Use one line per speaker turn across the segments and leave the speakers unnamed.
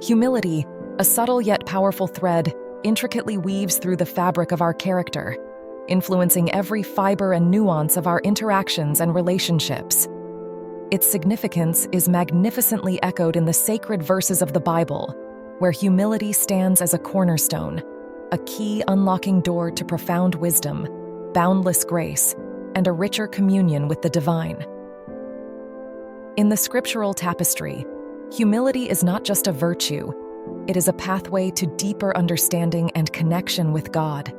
Humility, a subtle yet powerful thread, intricately weaves through the fabric of our character, influencing every fiber and nuance of our interactions and relationships. Its significance is magnificently echoed in the sacred verses of the Bible, where humility stands as a cornerstone, a key unlocking door to profound wisdom, boundless grace, and a richer communion with the divine. In the scriptural tapestry, humility is not just a virtue, it is a pathway to deeper understanding and connection with God.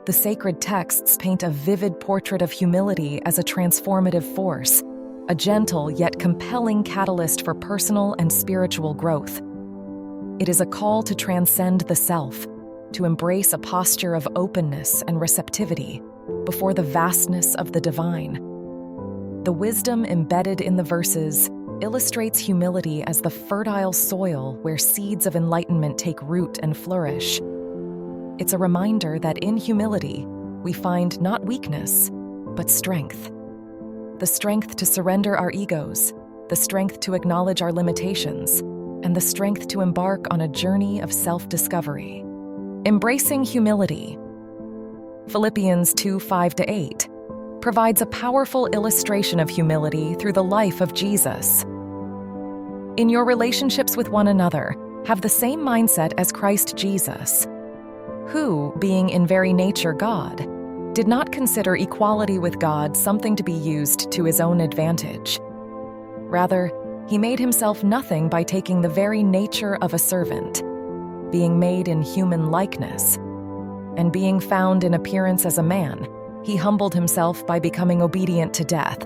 The sacred texts paint a vivid portrait of humility as a transformative force, a gentle yet compelling catalyst for personal and spiritual growth. It is a call to transcend the self, to embrace a posture of openness and receptivity before the vastness of the divine. The wisdom embedded in the verses illustrates humility as the fertile soil where seeds of enlightenment take root and flourish. It's a reminder that in humility, we find not weakness, but strength. The strength to surrender our egos, the strength to acknowledge our limitations, and the strength to embark on a journey of self-discovery. Embracing humility. Philippians 2:5-8 provides a powerful illustration of humility through the life of Jesus. In your relationships with one another, have the same mindset as Christ Jesus, who, being in very nature God, did not consider equality with God something to be used to his own advantage. Rather, he made himself nothing by taking the very nature of a servant, being made in human likeness, and being found in appearance as a man, he humbled himself by becoming obedient to death,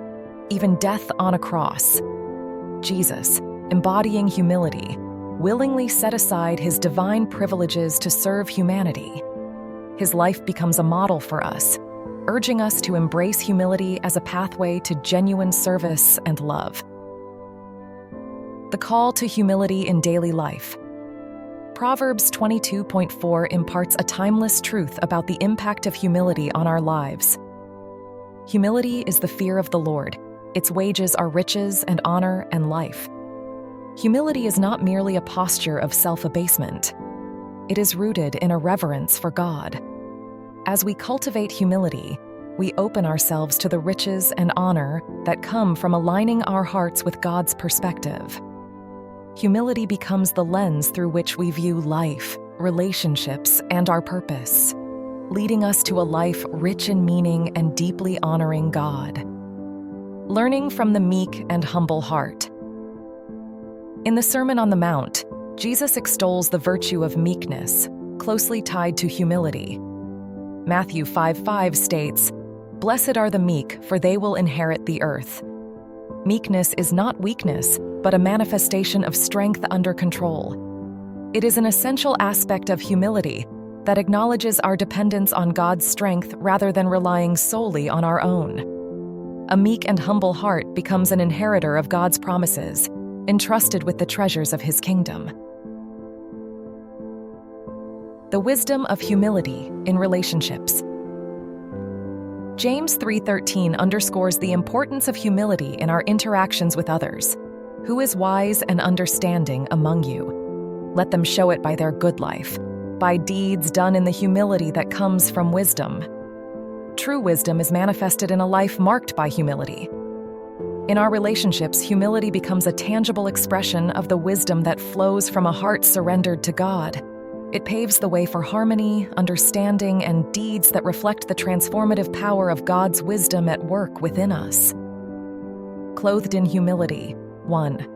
even death on a cross. Jesus, embodying humility, willingly set aside his divine privileges to serve humanity. His life becomes a model for us, urging us to embrace humility as a pathway to genuine service and love. The call to humility in daily life. Proverbs 22.4 imparts a timeless truth about the impact of humility on our lives. Humility is the fear of the Lord. Its wages are riches and honor and life. Humility is not merely a posture of self-abasement. It is rooted in a reverence for God. As we cultivate humility, we open ourselves to the riches and honor that come from aligning our hearts with God's perspective. Humility becomes the lens through which we view life, relationships, and our purpose, leading us to a life rich in meaning and deeply honoring God. Learning from the meek and humble heart. In the Sermon on the Mount, Jesus extols the virtue of meekness, closely tied to humility. Matthew 5:5 states, "Blessed are the meek, for they will inherit the earth." Meekness is not weakness, but a manifestation of strength under control. It is an essential aspect of humility that acknowledges our dependence on God's strength rather than relying solely on our own. A meek and humble heart becomes an inheritor of God's promises, entrusted with the treasures of his kingdom. The wisdom of humility in relationships. James 3:13 underscores the importance of humility in our interactions with others. Who is wise and understanding among you? Let them show it by their good life, by deeds done in the humility that comes from wisdom. True wisdom is manifested in a life marked by humility. In our relationships, humility becomes a tangible expression of the wisdom that flows from a heart surrendered to God. It paves the way for harmony, understanding, and deeds that reflect the transformative power of God's wisdom at work within us. Clothed in humility. 1.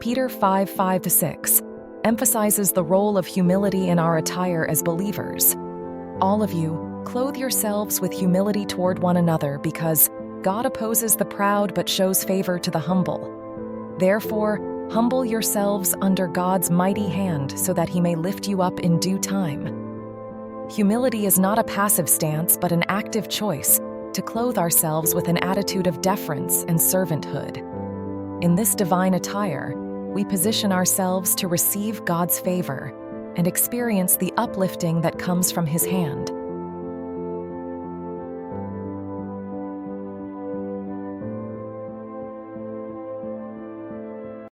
Peter 5:5-6 emphasizes the role of humility in our attire as believers. All of you, clothe yourselves with humility toward one another because God opposes the proud but shows favor to the humble. Therefore, humble yourselves under God's mighty hand so that he may lift you up in due time. Humility is not a passive stance but an active choice to clothe ourselves with an attitude of deference and servanthood. In this divine attire, we position ourselves to receive God's favor and experience the uplifting that comes from his hand.